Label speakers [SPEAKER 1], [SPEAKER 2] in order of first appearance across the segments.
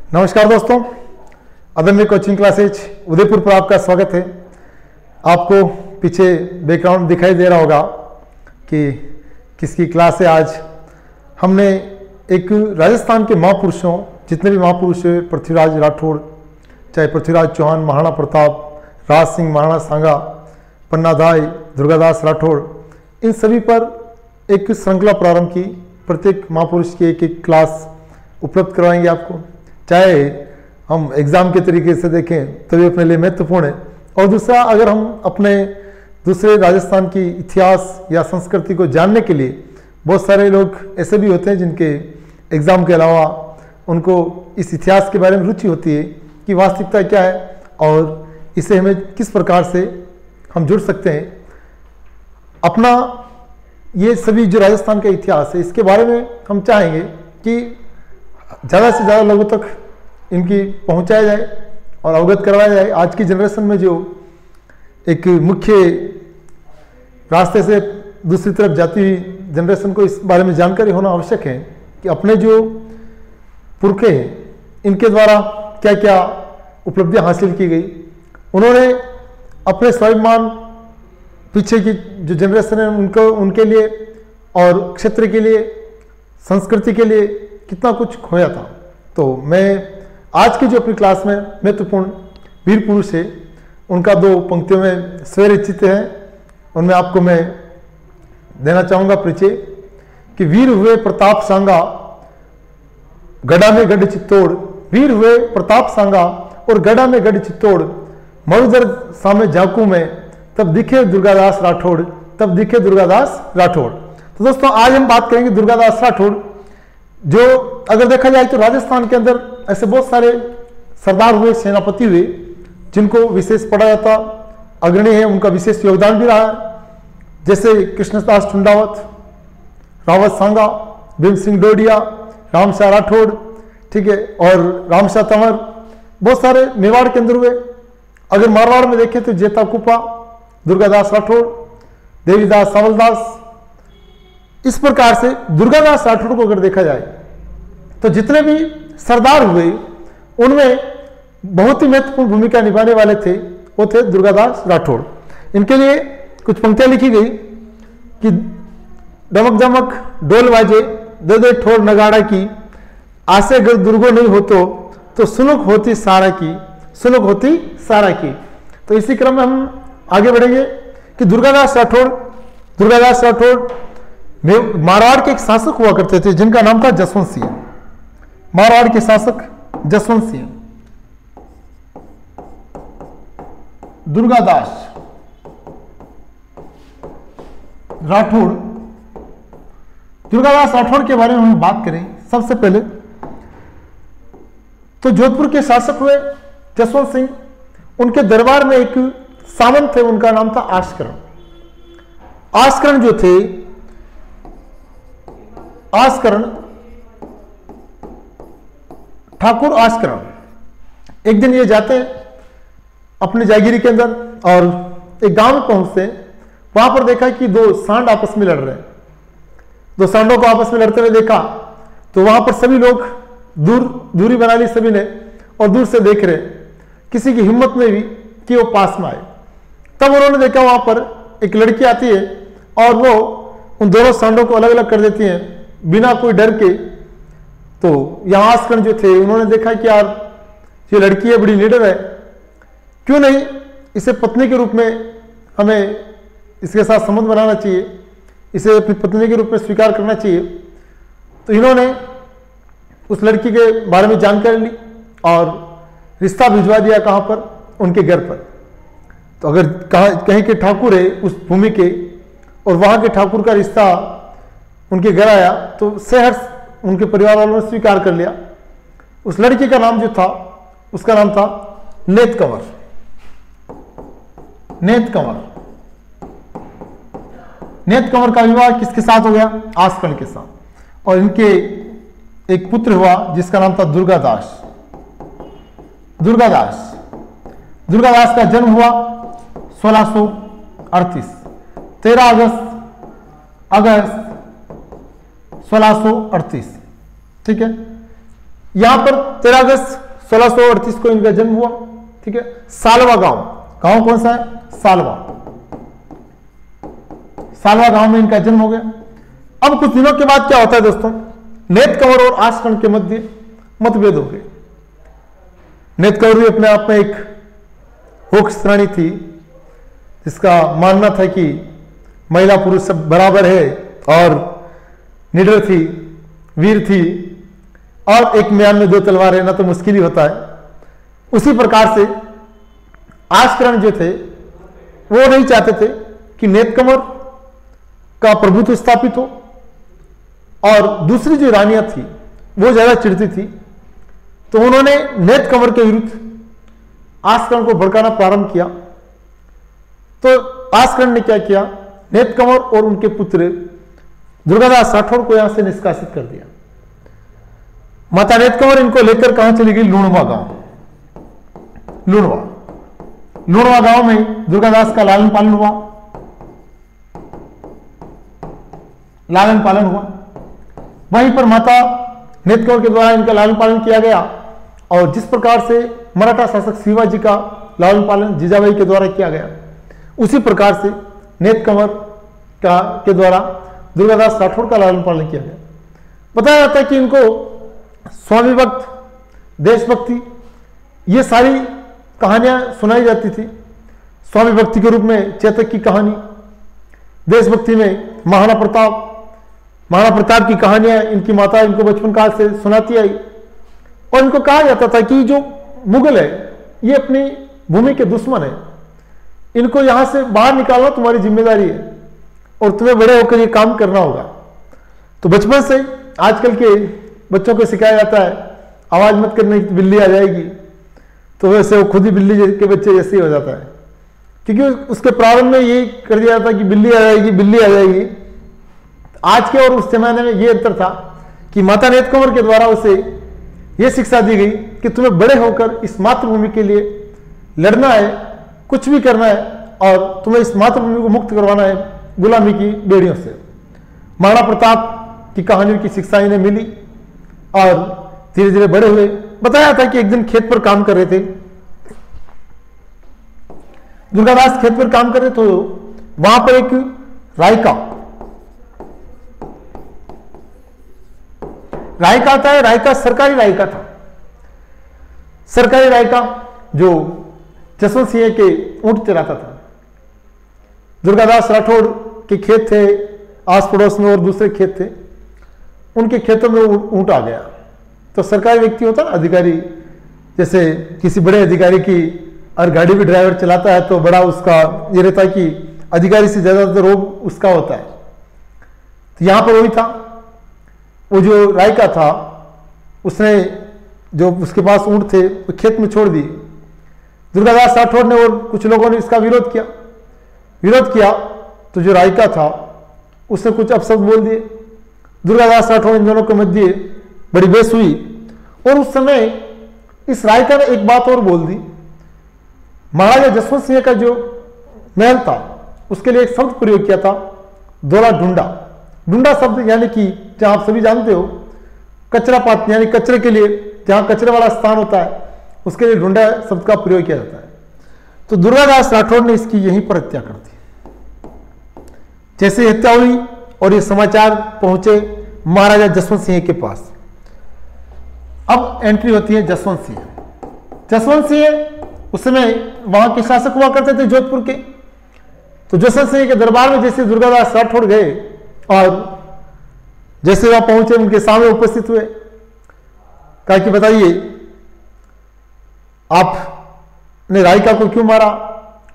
[SPEAKER 1] नमस्कार दोस्तों, अदम्य कोचिंग क्लासेज उदयपुर पर आपका स्वागत है। आपको पीछे बैकग्राउंड दिखाई दे रहा होगा कि किसकी क्लास है। आज हमने एक राजस्थान के महापुरुषों, जितने भी महापुरुष हैं, पृथ्वीराज राठौड़, चाहे पृथ्वीराज चौहान, महाराणा प्रताप, राज सिंह, महाराणा सांगा, पन्नाधाय, दुर्गादास राठौड़, इन सभी पर एक श्रृंखला प्रारंभ की। प्रत्येक महापुरुष की एक एक क्लास उपलब्ध करवाएंगे आपको। चाहे हम एग्ज़ाम के तरीके से देखें तो भी अपने लिए महत्वपूर्ण है, और दूसरा अगर हम अपने दूसरे राजस्थान की इतिहास या संस्कृति को जानने के लिए, बहुत सारे लोग ऐसे भी होते हैं जिनके एग्ज़ाम के अलावा उनको इस इतिहास के बारे में रुचि होती है कि वास्तविकता क्या है और इसे हमें किस प्रकार से हम जुड़ सकते हैं। अपना ये सभी जो राजस्थान का इतिहास है, इसके बारे में हम चाहेंगे कि ज़्यादा से ज़्यादा लोगों तक इनकी पहुंचाया जाए और अवगत करवाया जाए। आज की जनरेशन में जो एक मुख्य रास्ते से दूसरी तरफ जाती हुई जनरेशन को इस बारे में जानकारी होना आवश्यक है कि अपने जो पुरखे हैं, इनके द्वारा क्या क्या उपलब्धियां हासिल की गई, उन्होंने अपने स्वाभिमान, पीछे की जो जनरेशन है उनको, उनके लिए और क्षेत्र के लिए, संस्कृति के लिए कितना कुछ खोया था। तो मैं आज की जो अपनी क्लास में महत्वपूर्ण वीर पुरुष है, उनका दो पंक्तियों में स्वरचित है, उनमें आपको मैं देना चाहूँगा परिचय कि वीर हुए प्रताप सांगा, गढ़ा में गढ़ चित्तौड़। वीर हुए प्रताप सांगा और गढ़ा में गढ़ चित्तौड़, मरुदर सामे झांकू में, तब दिखे दुर्गादास राठौड़, तब दिखे दुर्गादास राठौड़। तो दोस्तों, आज हम बात करेंगे दुर्गादास राठौड़, जो अगर देखा जाए तो राजस्थान के अंदर ऐसे बहुत सारे सरदार हुए, सेनापति हुए, जिनको विशेष पढ़ा जाता, अग्रणी है, उनका विशेष योगदान भी रहा है। जैसे कृष्णदास चुंडावत, रावत सांगा, भीम सिंह डोडिया, रामशाह राठौड़, ठीक है, और रामशाह तंवर, बहुत सारे मेवाड़ के अंदर हुए। अगर मारवाड़ में देखें तो जेता कुपा, दुर्गादास राठौड़, देवीदास सावलदास। इस प्रकार से दुर्गादास राठौड़ को अगर देखा जाए तो जितने भी सरदार हुए, उनमें बहुत ही महत्वपूर्ण भूमिका निभाने वाले थे, वो थे दुर्गादास राठौड़। इनके लिए कुछ पंक्तियां लिखी गई कि डमक डमक डोल बाजे, दे दे ठोर नगाड़ा की, आसे अगर दुर्गो नहीं होतो तो सुनुक होती सारा की, सुनुक होती सारा की। तो इसी क्रम में हम आगे बढ़ेंगे कि दुर्गादास राठौड़ मारवाड़ के एक शासक हुआ करते थे जिनका नाम था जसवंत सिंह। मारवाड़ के शासक जसवंत सिंह। दुर्गादास राठौड़, दुर्गादास राठौड़ के बारे में हम बात करें सबसे पहले तो जोधपुर के शासक हुए जसवंत सिंह। उनके दरबार में एक सामंत थे, उनका नाम था आस्करण। आस्करण जो थे, आस्करण, ठाकुर आस्करण, एक दिन ये जाते हैं अपने जागीरी के अंदर और एक गांव में पहुंचते, वहां पर देखा कि दो सांड आपस में लड़ रहे हैं। दो सांडों को आपस में लड़ते हुए देखा तो वहां पर सभी लोग दूरी बना ली सभी ने और दूर से देख रहे। किसी की हिम्मत नहीं हुई कि वो पास में आए। तब उन्होंने देखा वहां पर एक लड़की आती है और वो उन दोनों सांडों को अलग अलग कर देती है बिना कोई डर के। तो यहां आस्करण जो थे, उन्होंने देखा कि यार ये लड़की है, बड़ी लीडर है, क्यों नहीं इसे पत्नी के रूप में हमें इसके साथ संबंध बनाना चाहिए, इसे अपनी पत्नी के रूप में स्वीकार करना चाहिए। तो इन्होंने उस लड़की के बारे में जानकारी ली और रिश्ता भिजवा दिया। कहां पर? उनके घर पर। तो अगर कहीं के ठाकुर है उस भूमि के और वहां के ठाकुर का रिश्ता उनके घर आया तो सहर्ष उनके परिवार वालों ने स्वीकार कर लिया। उस लड़की का नाम जो था, उसका नाम था नेत कंवर। नेत कंवर, नेत कंवर का विवाह किसके साथ हो गया? आस्करण के साथ। और इनके एक पुत्र हुआ जिसका नाम था दुर्गादास। दुर्गादास का जन्म हुआ 1638, 13 अगस्त 1638, ठीक है। यहां पर 13 अगस्त 1638 को इनका जन्म हुआ। ठीक है, सालवा गांव, गांव कौन सा है? सालवा। सालवा गांव में इनका जन्म हो गया। अब कुछ दिनों के बाद क्या होता है दोस्तों, नेत कंवर और आस्करण के मध्य मतभेद हो गए। नेत कंवर भी अपने आप में एक होक्सरानी थी, जिसका मानना था कि महिला पुरुष सब बराबर है और निडर थी, वीर थी, और एक म्यान में दो तलवार रहना तो मुश्किल ही होता है। उसी प्रकार से आस्करण जो थे वो नहीं चाहते थे कि नेत कंवर का प्रभुत्व स्थापित हो, और दूसरी जो रानियां थी वो ज्यादा चिढ़ती थी, तो उन्होंने नेत कंवर के विरुद्ध आस्करण को भड़काना प्रारंभ किया। तो आस्करण ने क्या किया, नेत कंवर और उनके पुत्र दुर्गादास राठौड़ को यहां से निष्कासित कर दिया। माता नेत कंवर इनको लेकर कहां चली गई? लूणवा गांव। लूणवा गांव में दुर्गादास का लालन पालन हुआ। वहीं पर माता नेत कंवर के द्वारा इनका लालन पालन किया गया, और जिस प्रकार से मराठा शासक शिवाजी का लालन पालन जीजाबाई के द्वारा किया गया, उसी प्रकार से नेत कंवर के द्वारा दुर्गादास राठौड़ का लालन पालन किया गया। बताया जाता है कि इनको स्वामी भक्त, देशभक्ति, ये सारी कहानियां सुनाई जाती थी। स्वामी भक्ति के रूप में चेतक की कहानी, देशभक्ति में महाराणा प्रताप की कहानियां इनकी माता इनको बचपन काल से सुनाती आई। और इनको कहा जाता था कि जो मुगल है ये अपनी भूमि के दुश्मन है, इनको यहां से बाहर निकालना तुम्हारी जिम्मेदारी है और तुम्हें बड़े होकर ये काम करना होगा। तो बचपन से आजकल के बच्चों को सिखाया जाता है आवाज मत करने की, बिल्ली आ जाएगी, तो वैसे वो खुद ही बिल्ली के बच्चे जैसे ही हो जाता है, क्योंकि उसके प्रारंभ में ये कर दिया जाता कि बिल्ली आ जाएगी। आज के और उस जमाने में ये अंतर था कि माता नेत कंवर के द्वारा उसे ये शिक्षा दी गई कि तुम्हें बड़े होकर इस मातृभूमि के लिए लड़ना है, कुछ भी करना है, और तुम्हें इस मातृभूमि को मुक्त करवाना है गुलामी की बेड़ियों से। महाराणा प्रताप की कहानियों की शिक्षा इन्हें मिली और धीरे धीरे बड़े हुए। बताया था कि एक दिन खेत पर काम कर रहे थे, दुर्गादास खेत पर काम कर रहे, तो वहां पर एक रायका आता है। रायका सरकारी रायका था, सरकारी रायका जो जसवंत सिंह के ऊंट चराता था। दुर्गादास राठौड़ के खेत थे आस पड़ोस में और दूसरे खेत थे, उनके खेतों में ऊंट आ गया। तो सरकारी व्यक्ति होता ना, अधिकारी, जैसे किसी बड़े अधिकारी की और गाड़ी भी ड्राइवर चलाता है तो बड़ा उसका ये रहता है कि अधिकारी से ज्यादा तो रोब उसका होता है। तो यहां पर वही था, वो जो रायका था उसने जो उसके पास ऊंट थे वो खेत में छोड़ दिए। दुर्गादास राठौड़ ने और कुछ लोगों ने इसका विरोध किया तो जो रायका था उसने कुछ अपशब्द बोल दिए। दुर्गादास राठौड़ इन दोनों के मध्य बड़ी बहस हुई, और उस समय इस रायका ने एक बात और बोल दी। महाराजा जसवंत सिंह का जो महल था उसके लिए एक शब्द प्रयोग किया था, दोला ढूंढा। ढूंढा शब्द यानी कि जहां आप सभी जानते हो कचरा पात्र, यानी कचरे के लिए जहां कचरे वाला स्थान होता है उसके लिए ढूंढा शब्द का प्रयोग किया जाता है। तो दुर्गादास राठौड़ ने इसकी यहीं पर हत्या कर दी। जैसे हत्या हुई और ये समाचार पहुंचे महाराजा जसवंत सिंह के पास। अब एंट्री होती है जसवंत सिंह उस समय वहां के शासक हुआ करते थे जोधपुर के। तो जसवंत सिंह के दरबार में जैसे दुर्गादास राठौड़ गए और जैसे वहां पहुंचे उनके सामने उपस्थित हुए, कहा कि बताइए आपने रायका को क्यों मारा,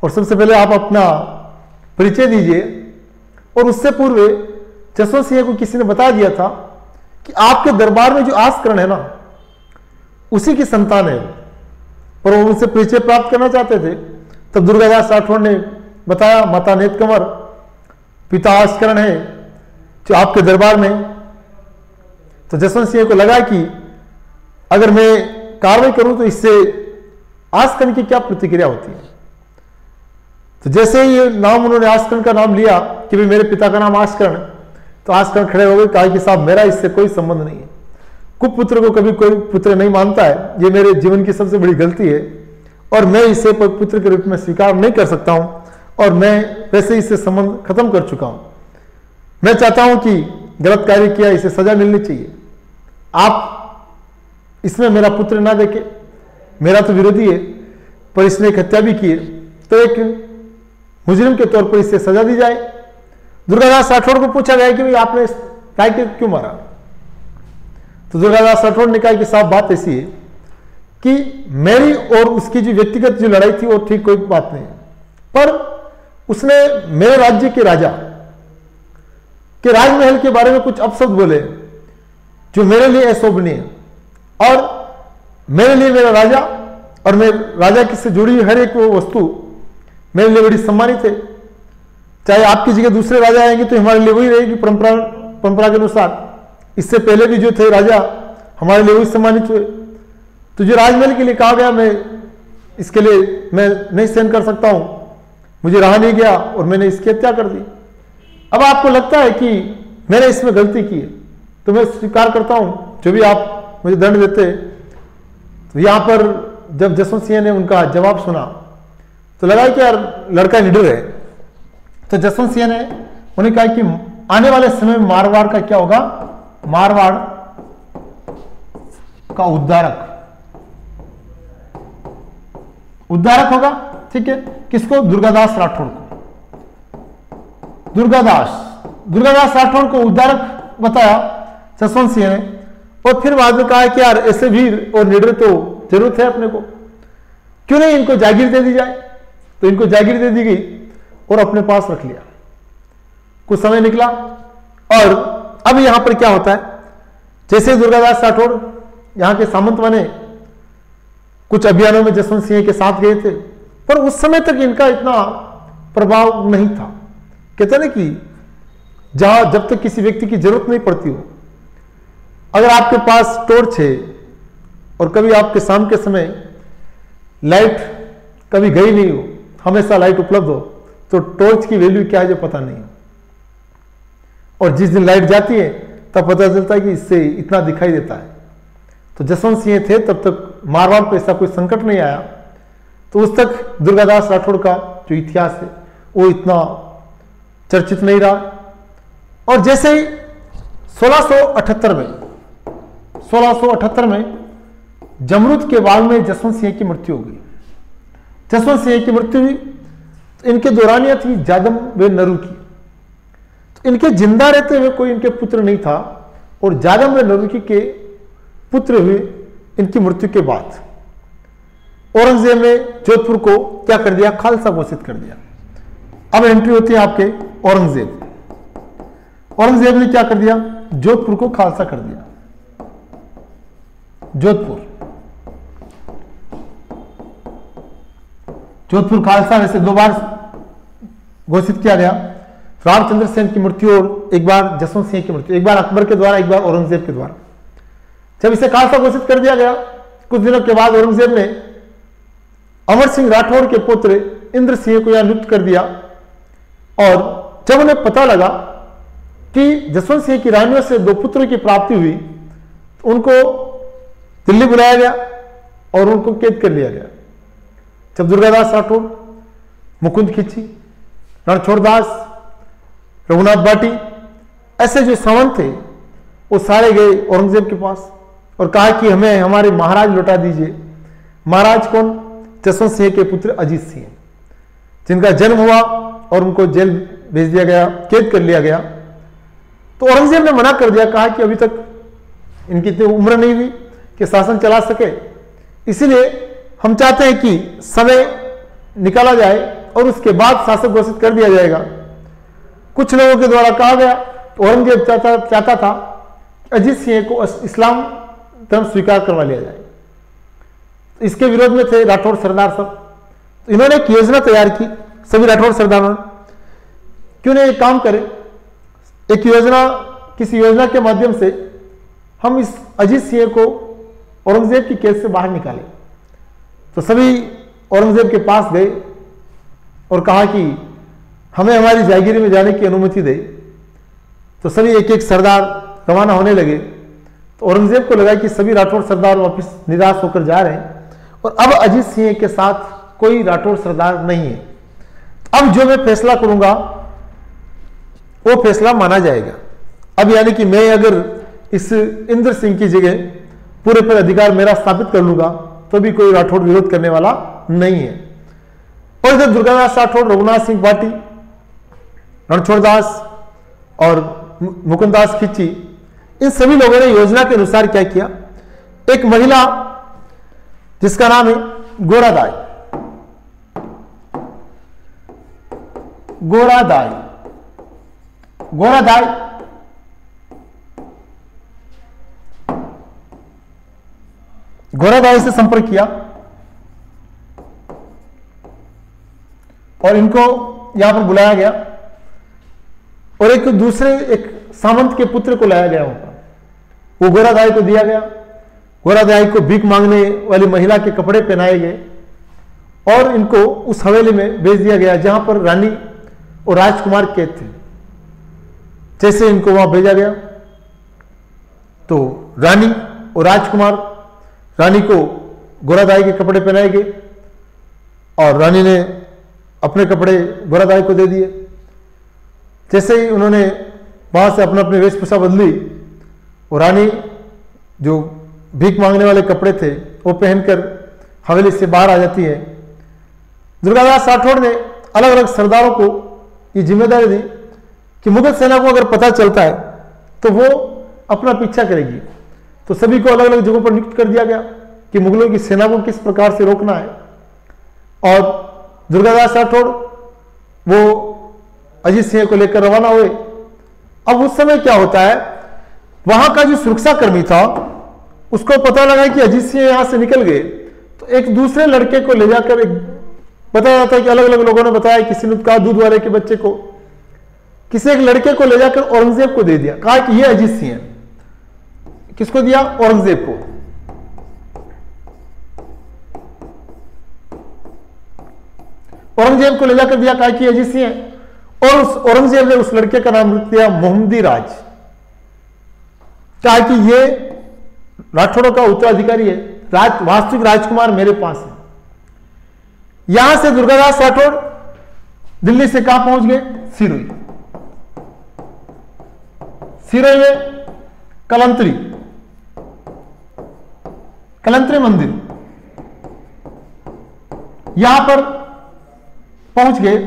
[SPEAKER 1] और सबसे पहले आप अपना परिचय दीजिए। और उससे पूर्व जसवंत सिंह को किसी ने बता दिया था कि आपके दरबार में जो आस्करण है ना उसी की संतान है, पर वो उनसे परिचय प्राप्त करना चाहते थे। तब दुर्गादास राठौड़ ने बताया माता नेत कंवर पिता आस्करण है जो आपके दरबार में। तो जसवंत सिंह को लगा कि अगर मैं कार्रवाई करूं तो इससे आस्करण की क्या प्रतिक्रिया होती है। तो जैसे ही ये नाम उन्होंने आस्करण का नाम लिया कि भाई मेरे पिता का नाम आस्करण है, तो आस्करण खड़े हो गए, कहा कि साहब मेरा इससे कोई संबंध नहीं है। कुपुत्र को कभी कोई पुत्र नहीं मानता है, ये मेरे जीवन की सबसे बड़ी गलती है और मैं इसे पुत्र के रूप में स्वीकार नहीं कर सकता हूं और मैं वैसे ही इससे संबंध खत्म कर चुका हूं। मैं चाहता हूं कि गलत कार्य किया, इसे सजा मिलनी चाहिए। आप इसमें मेरा पुत्र ना देखे, मेरा तो विरोधी है पर इसने एक हत्या भी की है, तो एक मुजरिम के तौर पर इसे सजा दी जाए। दुर्गादास राठौड़ को पूछा गया कि भाई आपने गाय को क्यों मारा? तो दुर्गादास राठौड़ ने कहा कि साहब बात ऐसी है कि मेरी और उसकी जो व्यक्तिगत जो लड़ाई थी वो ठीक कोई बात नहीं है, पर उसने मेरे राज्य के राजा के राजमहल के बारे में कुछ अपशब्द बोले जो मेरे लिए अशोभनीय है और मेरे लिए मेरा राजा और मेरे राजा की से जुड़ी हर एक वो वस्तु मेरे लिए बड़ी सम्मानित है। चाहे आपकी जगह दूसरे राजा आएंगे तो हमारे लिए वही रहेगी परंपरा के अनुसार। इससे पहले भी जो थे राजा हमारे लिए वही सम्मानित हुए। तो जो राजमहल के लिए कहा गया, मैं इसके लिए मैं नहीं सहन कर सकता हूं, मुझे रहा नहीं गया और मैंने इसकी हत्या कर दी। अब आपको लगता है कि मैंने इसमें गलती की है तो मैं स्वीकार करता हूं, जो भी आप मुझे दंड देते। तो यहां पर जब जसवंत सिंह ने उनका जवाब सुना तो लगा कि यार लड़का निडर है। तो जसवंत सिंह ने उन्हें कहा कि आने वाले समय में मारवाड़ का क्या होगा? मारवाड़ का उद्धारक होगा। ठीक है, किसको? दुर्गादास राठौड़ को। दुर्गादास राठौड़ को उद्धारक बताया जसवंत सिंह ने और फिर बाद में कहा कि यार ऐसे वीर और निडर तो जरूरत है अपने को, क्यों नहीं इनको जागीर दे दी जाए? तो इनको जागीर दे दी गई और अपने पास रख लिया। कुछ समय निकला और अब यहां पर क्या होता है, जैसे दुर्गादास राठौड़ यहां के सामंत बने, कुछ अभियानों में जसवंत सिंह के साथ गए थे, पर उस समय तक इनका इतना प्रभाव नहीं था। कहते ना कि जब तक किसी व्यक्ति की जरूरत नहीं पड़ती हो, अगर आपके पास टॉर्च है और कभी आपके शाम के समय लाइट कभी गई नहीं हो, हमेशा लाइट उपलब्ध हो, तो टॉर्च की वैल्यू क्या है जो पता नहीं हो। और जिस दिन लाइट जाती है तब पता चलता है कि इससे इतना दिखाई देता है। तो जसवंत सिंह थे तब तक मारवाड़ पर ऐसा कोई संकट नहीं आया, तो उस तक दुर्गादास राठौड़ का जो इतिहास है वो इतना चर्चित नहीं रहा। और जैसे ही 1678 में जमरूद के बाग में जसवंत सिंह की मृत्यु हो गई। जसवंत सिंह की मृत्यु हुई तो इनके दौरानिया थी जादम व नरू की। तो इनके जिंदा रहते हुए कोई इनके पुत्र नहीं था और जादम व नरू की के पुत्र हुए इनकी मृत्यु के बाद। औरंगजेब ने जोधपुर को क्या कर दिया? खालसा घोषित कर दिया। अब एंट्री होती है आपके औरंगजेब। औरंगजेब ने क्या कर दिया? जोधपुर को खालसा कर दिया। जोधपुर खालसा वैसे 2 बार घोषित किया गया, रामचंद्र सेन की मृत्यु और एक बार जसवंत सिंह की मृत्यु, एक बार अकबर के द्वारा, एक बार औरंगजेब के द्वारा। जब इसे खालसा घोषित कर दिया गया, कुछ दिनों के बाद औरंगजेब ने अमर सिंह राठौड़ के पुत्र इंद्र सिंह को यहां नियुक्त कर दिया। और जब उन्हें पता लगा कि जसवंत सिंह की रानियों से 2 पुत्रों की प्राप्ति हुई, तो उनको दिल्ली बुलाया गया और उनको कैद कर लिया गया। जब दुर्गादास राठौड़, मुकुंद खिची, रणछोड़दास, रघुनाथ बाटी, ऐसे जो सावंत थे वो सारे गए औरंगजेब के पास और कहा कि हमें हमारे महाराज लौटा दीजिए। महाराज कौन? जसवंत सिंह के पुत्र अजीत सिंह, जिनका जन्म हुआ और उनको जेल भेज दिया गया, कैद कर लिया गया। तो औरंगजेब ने मना कर दिया, कहा कि अभी तक इनकी इतनी उम्र नहीं हुई कि शासन चला सके, इसीलिए हम चाहते हैं कि समय निकाला जाए और उसके बाद शासक घोषित कर दिया जाएगा। कुछ लोगों के द्वारा कहा गया, औरंगजेब चाहता था अजीत सिंह को इस्लाम धर्म स्वीकार करवा लिया जाए। इसके विरोध में थे राठौड़ सरदार सब। तो इन्होंने एक योजना तैयार की, सभी राठौड़ सरदारों ने, क्यों नहीं एक काम करें, एक योजना, किसी योजना के माध्यम से हम इस अजीत सिंह को औरंगजेब की कैद से बाहर निकालें। तो सभी औरंगजेब के पास गए और कहा कि हमें हमारी जागीरी में जाने की अनुमति दे। तो सभी एक एक सरदार रवाना होने लगे तो औरंगजेब को लगा कि सभी राठौड़ सरदार वापस निराश होकर जा रहे हैं और अब अजीत सिंह के साथ कोई राठौड़ सरदार नहीं है। अब जो मैं फैसला करूंगा वो फैसला माना जाएगा। अब यानी कि मैं अगर इस इंद्र सिंह की जगह पूरे पर अधिकार मेरा स्थापित कर लूंगा तो भी कोई राठौड़ विरोध करने वाला नहीं है। और इधर दुर्गादास राठौड़, रघुनाथ सिंह पाटी, रणछोड़दास और मुकुंददास खिच्ची, इन सभी लोगों ने योजना के अनुसार क्या किया, एक महिला जिसका नाम है गोरादाई, गोरादाई गोरादाई गोरादाई से संपर्क किया और इनको यहां पर बुलाया गया और एक दूसरे एक सामंत के पुत्र को लाया गया होगा, वो गोरादाई को दिया गया। गोरादाई को भीख मांगने वाली महिला के कपड़े पहनाए गए और इनको उस हवेली में भेज दिया गया जहां पर रानी और राजकुमार कैद थे। जैसे इनको वहां भेजा गया तो रानी और राजकुमार, रानी को गोरादाई के कपड़े पहनाए गए और रानी ने अपने कपड़े गोरादाई को दे दिए। जैसे ही उन्होंने वहां से अपना अपनी वेशभूषा बदली और रानी जो भीख मांगने वाले कपड़े थे वो पहनकर हवेली से बाहर आ जाती है। दुर्गादास राठौड़ ने अलग अलग सरदारों को ये जिम्मेदारी दी कि मुगल सेना को अगर पता चलता है तो वो अपना पीछा करेगी। तो सभी को अलग अलग जगहों पर नियुक्त कर दिया गया कि मुगलों की सेना को किस प्रकार से रोकना है। और दुर्गादास राठौड़ वो अजीत सिंह को लेकर रवाना हुए। अब उस समय क्या होता है, वहां का जो सुरक्षा कर्मी था उसको पता लगा कि अजीत सिंह यहां से निकल गए, तो एक दूसरे लड़के को ले जाकर एक बताया जाता है कि अलग अलग लोगों ने बताया, किसी ने कहा दूध वाले के बच्चे को, किसी एक लड़के को ले जाकर औरंगजेब को दे दिया, कहा कि ये अजीत सिंह है। किसको दिया? औरंगजेब को। औरंगजेब को ले जाकर दिया, कहा कि अजीत सिंह है। और उस औरंगजेब ने उस लड़के का नाम रख दिया मोहम्मदी राज, कहा कि ये राठौड़ों का उत्तराधिकारी है, वास्तविक राजकुमार मेरे पास है। यहां से दुर्गादास राठौड़ दिल्ली से कहां पहुंच गए? सिरोही। सिरोही में कलंत्री मंदिर, यहां पर पहुंच गए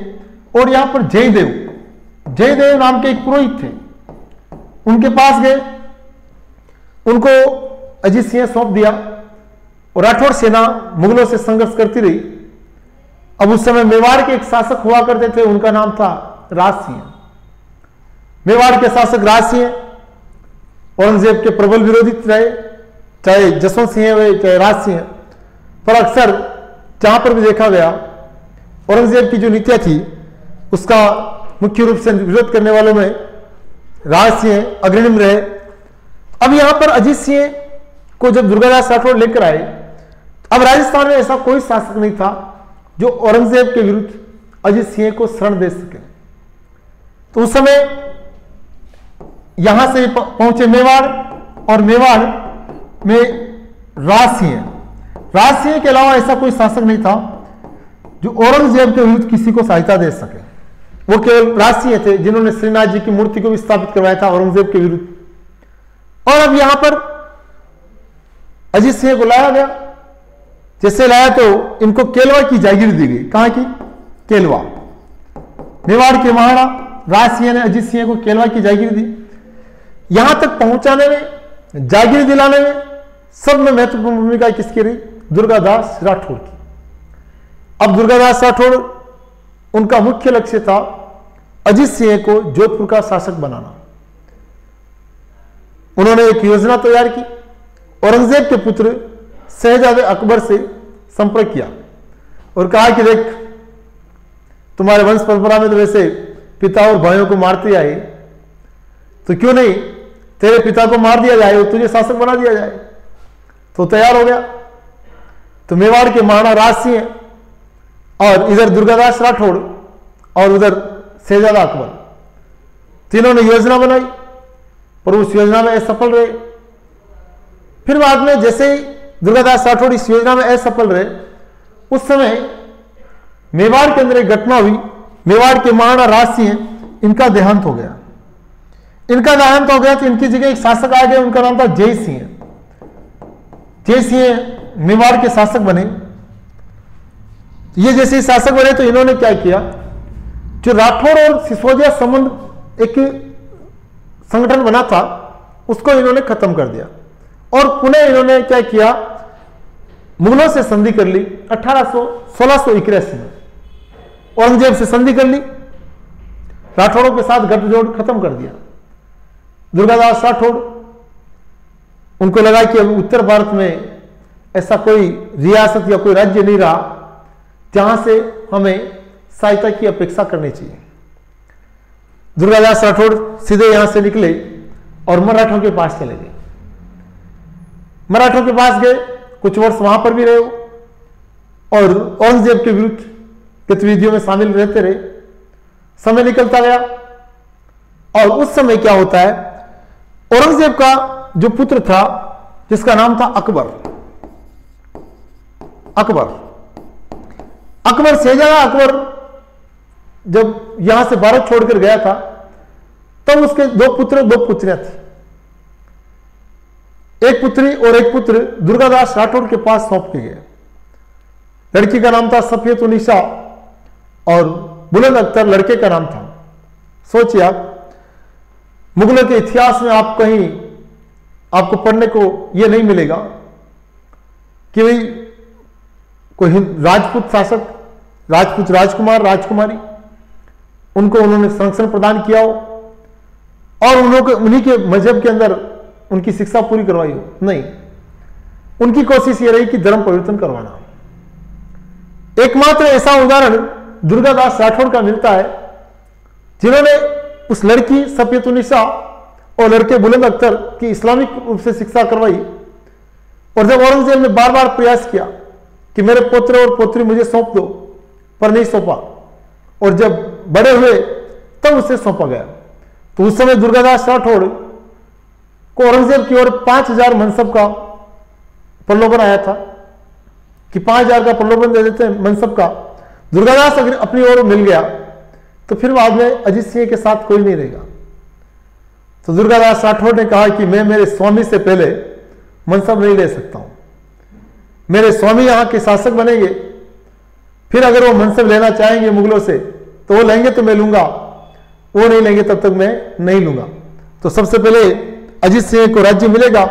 [SPEAKER 1] और यहां पर जयदेव नाम के एक पुरोहित थे, उनके पास गए, उनको अजीत सिंह सौंप दिया और राठौड़ सेना मुगलों से संघर्ष करती रही। अब उस समय मेवाड़ के एक शासक हुआ करते थे, उनका नाम था राज सिंह। मेवाड़ के शासक राज सिंह औरंगजेब के प्रबल विरोधी रहे, चाहे जसवंत सिंह हुए चाहे राज सिंह, पर अक्सर जहां पर भी देखा गया औरंगजेब की जो नीतियां थी उसका मुख्य रूप से विरोध करने वालों में राज सिंह अग्रणी रहे। अब यहां पर अजीत सिंह को जब दुर्गादास राठौड़ लेकर आए, अब राजस्थान में ऐसा कोई शासक नहीं था जो औरंगजेब के विरुद्ध अजीत सिंह को शरण दे सके। तो उस समय यहां से पहुंचे मेवाड़, और मेवाड़ में राज सिंह के अलावा ऐसा कोई शासक नहीं था जो औरंगजेब के विरुद्ध किसी को सहायता दे सके। वो केवल राज सिंह थे जिन्होंने श्रीनाथ जी की मूर्ति को भी स्थापित करवाया था औरंगजेब के विरुद्ध। और अब यहां पर अजीत सिंह को लाया गया, जैसे लाया तो इनको केलवा की जागीर दी गई। कहां की? केलवा। मेवाड़ के महाराणा राज सिंह ने अजीत सिंह को केलवा की जागीर दी। यहां तक पहुंचाने में, जागीर दिलाने में सब में महत्वपूर्ण भूमिका किसकी रही? दुर्गादास राठौड़ की। अब दुर्गादास राठौड़, उनका मुख्य लक्ष्य था अजीत सिंह को जोधपुर का शासक बनाना। उन्होंने एक योजना तैयार की, औरंगजेब के पुत्र शहजादे अकबर से संपर्क किया और कहा कि देख, तुम्हारे वंश परंपरा में तो वैसे पिता और भाइयों को मारते आए, तो क्यों नहीं तेरे पिता को मार दिया जाए और तुझे शासक बना दिया जाए। तो तैयार हो गया। तो मेवाड़ के महाराणा राज सिंह और इधर दुर्गादास राठौड़ और उधर शहजादा अकबर, तीनों ने योजना बनाई, पर उस योजना में असफल रहे। फिर बाद में जैसे ही दुर्गादास राठौड़ इस योजना में असफल रहे, उस समय मेवाड़ के अंदर एक घटना हुई। मेवाड़ के महाराणा राज सिंह इनका देहांत हो गया। इनका देहांत हो गया तो इनकी जगह एक शासक आ गए, उनका नाम था जय सिंह। जय सिंह मेवाड़ के शासक बने। ये जैसे शासक बने तो इन्होंने क्या किया, जो राठौड़ और सिसोदिया संबंध एक संगठन बना था उसको इन्होंने खत्म कर दिया और पुनः इन्होंने क्या किया, मुगलों से संधि कर ली। 1681 में औरंगजेब से संधि कर ली, राठौड़ों के साथ गठजोड़ खत्म कर दिया। दुर्गादास राठौड़, उनको लगा कि अब उत्तर भारत में ऐसा कोई रियासत या कोई राज्य नहीं रहा जहां से हमें सहायता की अपेक्षा करनी चाहिए। दुर्गादास राठौड़ सीधे यहां से निकले और मराठों के पास चले गए। मराठों के पास गए, कुछ वर्ष वहां पर भी रहे और औरंगजेब के विरुद्ध गतिविधियों में शामिल रहते रहे। समय निकलता गया और उस समय क्या होता है, औरंगजेब का जो पुत्र था जिसका नाम था अकबर, शहजादा अकबर जब यहां से भारत छोड़कर गया था तब उसके 2 पुत्र 2 पुत्रियां थी। एक पुत्री और एक पुत्र दुर्गादास राठौड़ के पास सौंप के गए। लड़की का नाम था सफियतुन्निसा और बुलंद अख्तर लड़के का नाम था। सोचिए आप, मुगलों के इतिहास में आप कहीं आपको पढ़ने को यह नहीं मिलेगा कि भाई कोई राजपूत शासक, राजपूत राजकुमार राजकुमारी, उनको उन्होंने संरक्षण प्रदान किया हो और उन्हीं के मजहब के अंदर उनकी शिक्षा पूरी करवाई हो। नहीं, उनकी कोशिश ये रही कि धर्म परिवर्तन करवाना। एकमात्र ऐसा उदाहरण दुर्गादास राठौड़ का मिलता है जिन्होंने उस लड़की सफियतुन्निसा और लड़के बुलंद अख्तर की इस्लामिक रूप से शिक्षा करवाई। और जब औरंगजेब ने बार बार प्रयास किया कि मेरे पुत्र और पुत्री मुझे सौंप दो, पर नहीं सौंपा और जब बड़े हुए तब उसे सौंपा गया। तो उस समय दुर्गादास राठौड़ को औरंगजेब की ओर 5000 मनसब का प्रलोभन आया था कि 5000 का प्रलोभन दे देते हैं मनसब का। दुर्गादास अगर अपनी ओर मिल गया तो फिर बाद में अजीत सिंह के साथ कोई नहीं रहेगा। तो दुर्गादास राठौड़ ने कहा कि मैं मेरे स्वामी से पहले मनसब नहीं ले सकता हूं, मेरे स्वामी यहां के शासक बनेंगे, फिर अगर वो मनसब लेना चाहेंगे मुगलों से तो वो लेंगे तो मैं लूंगा, वो नहीं लेंगे तब तक मैं नहीं लूंगा। तो सबसे पहले अजीत सिंह को राज्य मिलेगा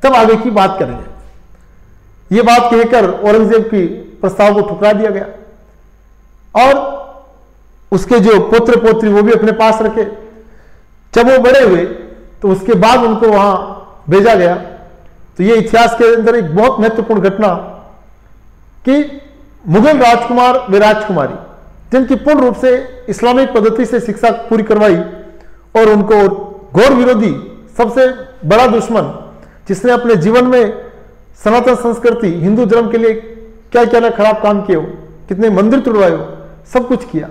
[SPEAKER 1] तब आगे की बात करेंगे। ये बात कहकर औरंगजेब की प्रस्ताव को ठुकरा दिया गया और उसके जो पुत्र पोत्री वो भी अपने पास रखे। जब वो बड़े हुए तो उसके बाद उनको वहां भेजा गया। तो ये इतिहास के अंदर एक बहुत महत्वपूर्ण घटना कि मुगल राजकुमार व राजकुमारी जिनकी पूर्ण रूप से इस्लामिक पद्धति से शिक्षा पूरी करवाई और उनको घोर विरोधी, सबसे बड़ा दुश्मन जिसने अपने जीवन में सनातन संस्कृति हिंदू धर्म के लिए क्या क्या खराब काम किए हो, कितने मंदिर तोड़वाए हो, सब कुछ किया,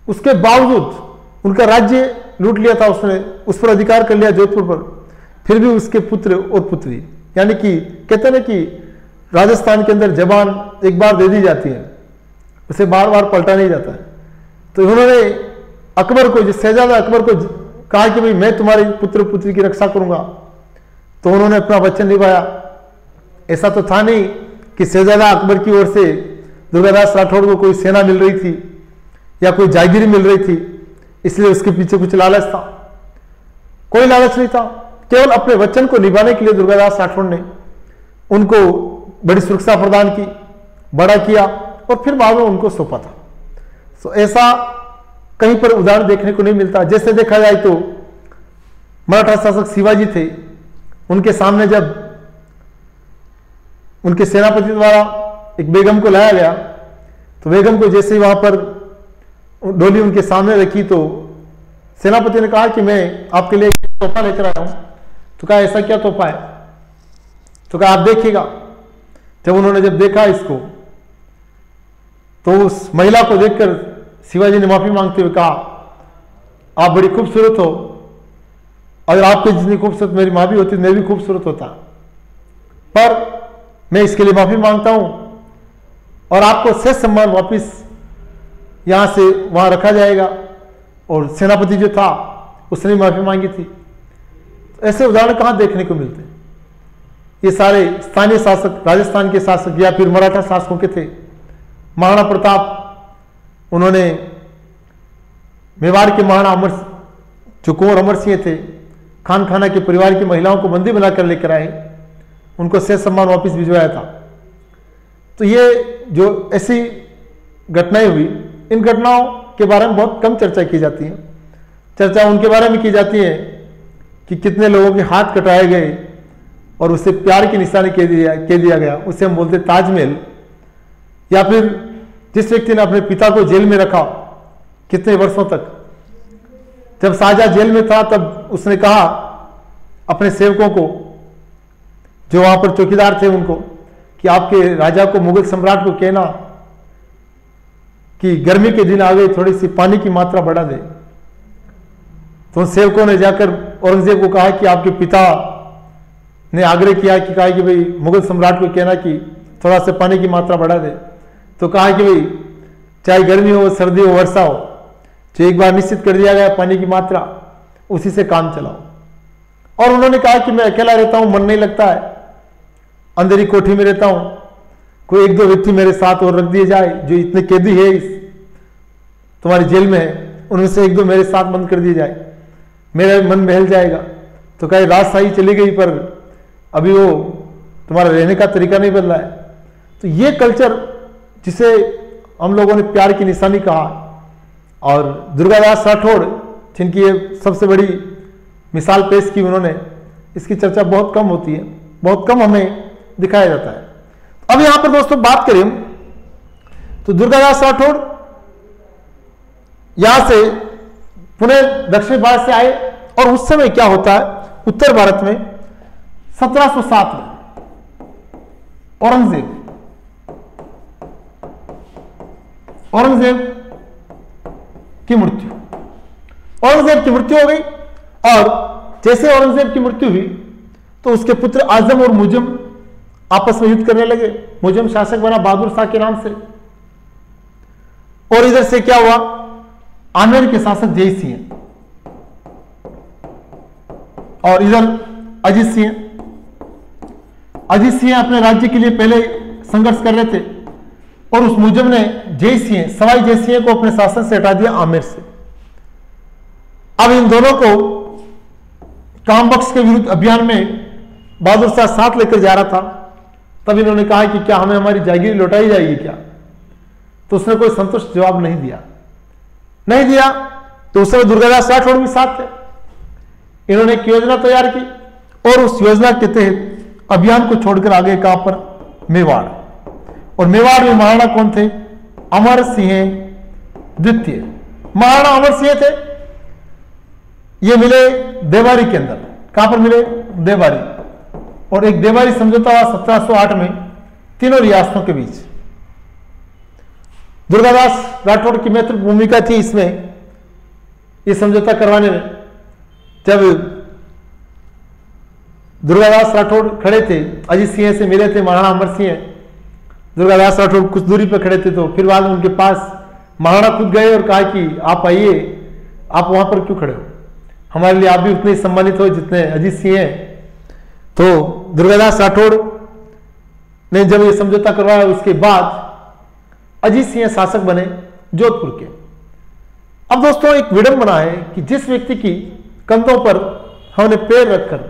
[SPEAKER 1] उसके बावजूद उनका राज्य लूट लिया था उसने, उस पर अधिकार कर लिया जोधपुर पर, फिर भी उसके पुत्र और पुत्री, यानी कि कहते हैं कि राजस्थान के अंदर जबान एक बार दे दी जाती है, उसे बार बार पलटा नहीं जाता है। तो उन्होंने अकबर को, शहजादा अकबर को कहा कि भाई मैं तुम्हारे पुत्र पुत्री की रक्षा करूंगा। तो उन्होंने अपना वचन निभाया। ऐसा तो था नहीं कि शहजादा अकबर की ओर से दुर्गादास राठौड़ को कोई सेना मिल रही थी या कोई जागीरी मिल रही थी, इसलिए उसके पीछे कुछ लालच था। कोई लालच नहीं था, केवल अपने वचन को निभाने के लिए दुर्गादास राठौड़ ने उनको बड़ी सुरक्षा प्रदान की, बड़ा किया और फिर बाद में उनको सौंपा था। तो ऐसा कहीं पर उदाहरण देखने को नहीं मिलता। जैसे देखा जाए तो मराठा शासक शिवाजी थे, उनके सामने जब उनके सेनापति द्वारा एक बेगम को लाया गया तो बेगम को जैसे ही वहां पर डोली उनके सामने रखी तो सेनापति ने कहा कि मैं आपके लिए एक तोहफा लेकर आया हूं। तो कहा ऐसा क्या तोहफा है? तो कहा आप देखिएगा। जब उन्होंने जब देखा इसको तो उस महिला को देखकर शिवाजी ने माफी मांगते हुए कहा, आप बड़ी खूबसूरत हो, अगर आपके जितनी खूबसूरत मेरी माँ भी होती मैं भी खूबसूरत होता। पर मैं इसके लिए माफी मांगता हूं और आपको शेष सम्मान वापिस यहां से वहां रखा जाएगा। और सेनापति जो था उसने माफी मांगी थी। ऐसे उदाहरण कहां देखने को मिलते हैं? ये सारे स्थानीय शासक, राजस्थान के शासक या फिर मराठा शासकों के थे। महाराणा प्रताप, उन्होंने मेवाड़ के महाराणा अमर, जो कुंवर अमर सिंह थे, खान खाना के परिवार की महिलाओं को बंदी बनाकर लेकर आए, उनको शेष सम्मान वापस भिजवाया था। तो ये जो ऐसी घटनाएं हुई, इन घटनाओं के बारे में बहुत कम चर्चा की जाती है। चर्चा उनके बारे में की जाती है कि कितने लोगों के हाथ कटाए गए और उसे प्यार की निशानी कह दिया गया, उसे हम बोलते ताजमहल। या फिर जिस व्यक्ति ने अपने पिता को जेल में रखा कितने वर्षों तक, जब शाहजहां जेल में था तब उसने कहा अपने सेवकों को, जो वहां पर चौकीदार थे, उनको कि आपके राजा को, मुगल सम्राट को कहना कि गर्मी के दिन आ गए, थोड़ी सी पानी की मात्रा बढ़ा दे। तो उन सेवकों ने जाकर औरंगजेब को कहा कि आपके पिता ने आग्रह किया कि कहा कि भाई मुगल सम्राट को कहना कि थोड़ा सा पानी की मात्रा बढ़ा दे। तो कहा कि भाई चाहे गर्मी हो, सर्दी हो, वर्षा हो, जो एक बार निश्चित कर दिया गया पानी की मात्रा, उसी से काम चलाओ। और उन्होंने कहा कि मैं अकेला रहता हूं, मन नहीं लगता है, अंधेरी कोठी में रहता हूं, कोई एक दो व्यक्ति मेरे साथ और रख दिए जाए, जो इतने कैदी है इस तुम्हारी जेल में है, उनमें से एक दो मेरे साथ बंद कर दिए जाए, मेरा मन बहल जाएगा। तो कहे राजशाही चली गई पर अभी वो तुम्हारा रहने का तरीका नहीं बदला है। तो ये कल्चर जिसे हम लोगों ने प्यार की निशानी कहा, और दुर्गादास राठौड़ जिनकी ये सबसे बड़ी मिसाल पेश की उन्होंने, इसकी चर्चा बहुत कम होती है, बहुत कम हमें दिखाया जाता है। अब यहां पर दोस्तों बात करें तो दुर्गादास राठौड़ यहां से पुणे दक्षिण भारत से आए, और उस समय क्या होता है उत्तर भारत में 1707 में औरंगजेब की मृत्यु हो गई। और जैसे औरंगजेब की मृत्यु हुई तो उसके पुत्र आजम और मुजम आपस में युद्ध करने लगे। मुजम शासक बना बहादुर शाह के नाम से, और इधर से क्या हुआ, आमेर के शासक जय सिंह और इधर अजीत सिंह अपने राज्य के लिए पहले संघर्ष कर रहे थे, और उस मुजम ने सवाई जय सिंह को अपने शासन से हटा दिया आमेर से। अब इन दोनों को कामबख्श के विरुद्ध अभियान में बहादुर शाह साथ लेकर जा रहा था। तब इन्होंने कहा कि क्या हमें हमारी जागीर लौटाई जाएगी क्या? तो उसने कोई संतुष्ट जवाब नहीं दिया। तो उस समय दुर्गादास राठौड़ भी साथ थे। इन्होंने एक योजना तैयार की, और उस योजना के तहत अभियान को छोड़कर आगे कहां पर, मेवाड़। और मेवाड़ में महाराणा कौन थे? अमर सिंह द्वितीय। महाराणा अमर सिंह थे। ये मिले देवारी के अंदर। कहां पर मिले? देवारी। और एक देवारी समझौता हुआ 1708 में तीनों रियासतों के बीच। दुर्गादास राठौड़ की महत्वपूर्ण भूमिका थी इसमें, ये समझौता करवाने में। जब दुर्गादास राठौड़ खड़े थे, अजीत सिंह से मिले थे महाराणा अमर सिंह, दुर्गादास राठौड़ कुछ दूरी पर खड़े थे, तो फिर बाद में उनके पास महाराणा खुद गए और कहा कि आप आइए, आप वहां पर क्यों खड़े हो, हमारे लिए आप भी उतने सम्मानित हो जितने अजीत सिंह हैं। तो दुर्गादास राठौड़ ने जब ये समझौता करवाया, उसके बाद अजीत सिंह शासक बने जोधपुर के। अब दोस्तों एक विडंबना है कि जिस व्यक्ति की कंधों पर हमने पैर रखकर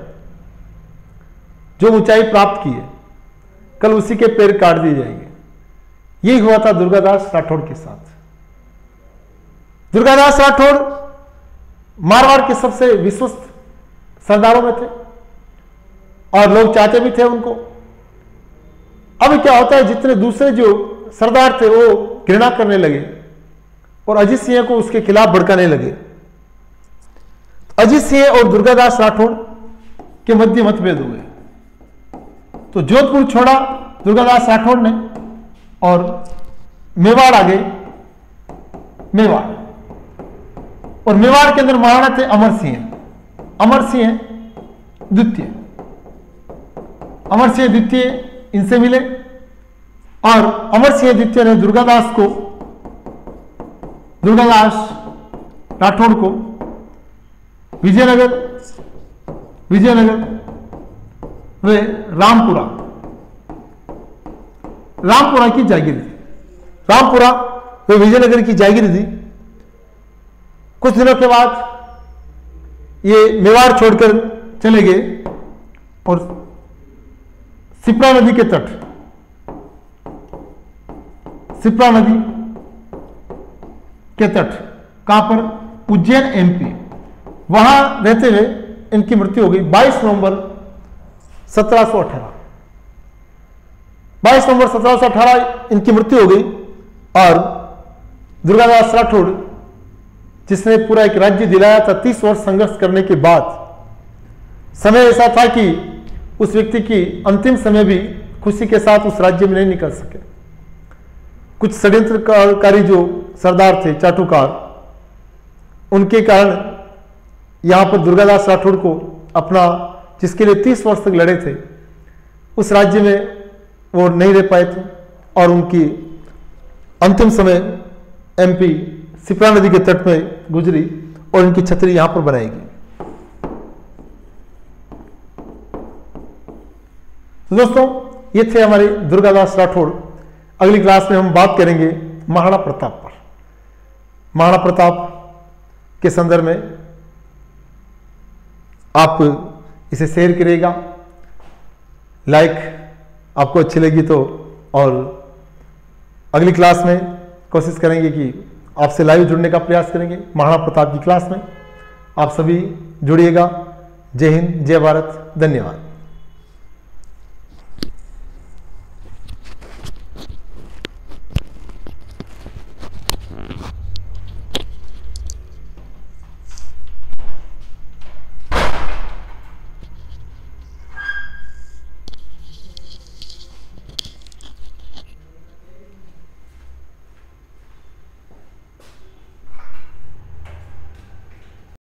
[SPEAKER 1] जो ऊंचाई प्राप्त की है, कल उसी के पैर काट दिए जाएंगे। यही हुआ था दुर्गादास राठौड़ के साथ। दुर्गादास राठौड़ मारवाड़ के सबसे विश्वस्त सरदारों में थे, और लोग चाहते भी थे उनको। अब क्या होता है, जितने दूसरे जो सरदार थे वो घृणा करने लगे और अजीत सिंह को उसके खिलाफ भड़काने लगे। अजीत सिंह और दुर्गादास राठौड़ के मध्य मतभेद हुए। तो जोधपुर छोड़ा दुर्गादास राठौड़ ने और मेवाड़ आ गए। मेवाड़, और मेवाड़ के अंदर महाराणा थे अमर सिंह द्वितीय। अमर सिंह द्वितीय इनसे मिले और अमर सिंह द्वितीय ने दुर्गादास राठौड़ को विजयनगर वे रामपुरा की जागीर दी। रामपुरा वे विजयनगर की जागीर दी। कुछ दिनों के बाद ये मेवाड़ छोड़कर चले गए और सिप्रा नदी के तट, सिप्रा नदी के तट कहां पर, उज्जैन एमपी, वहां रहते हुए इनकी मृत्यु हो गई 22 नवंबर 1718। 22 नवंबर 1718 इनकी मृत्यु हो गई। और दुर्गादास राठौड़ जिसने पूरा एक राज्य दिलाया था, 30 वर्ष संघर्ष करने के बाद समय ऐसा था कि उस व्यक्ति की अंतिम समय भी खुशी के साथ उस राज्य में नहीं निकल सके। कुछ षड्यंत्रकारी जो सरदार थे, चाटुकार, उनके कारण यहां पर दुर्गादास राठौड़ को अपना, जिसके लिए 30 वर्ष तक लड़े थे, उस राज्य में वो नहीं रह पाए थे और उनकी अंतिम समय एमपी सिप्रा नदी के तट में गुजरी और इनकी छतरी यहां पर बनाई गई। तो दोस्तों, ये थे हमारे दुर्गादास राठौड़। अगली क्लास में हम बात करेंगे महाराणा प्रताप पर। महाराणा प्रताप के संदर्भ में आप इसे शेयर करिएगा, लाइक आपको अच्छी लगी तो, और अगली क्लास में कोशिश करेंगे कि आपसे लाइव जुड़ने का प्रयास करेंगे महाराणा प्रताप की क्लास में। आप सभी जुड़िएगा। जय हिंद, जय भारत, धन्यवाद।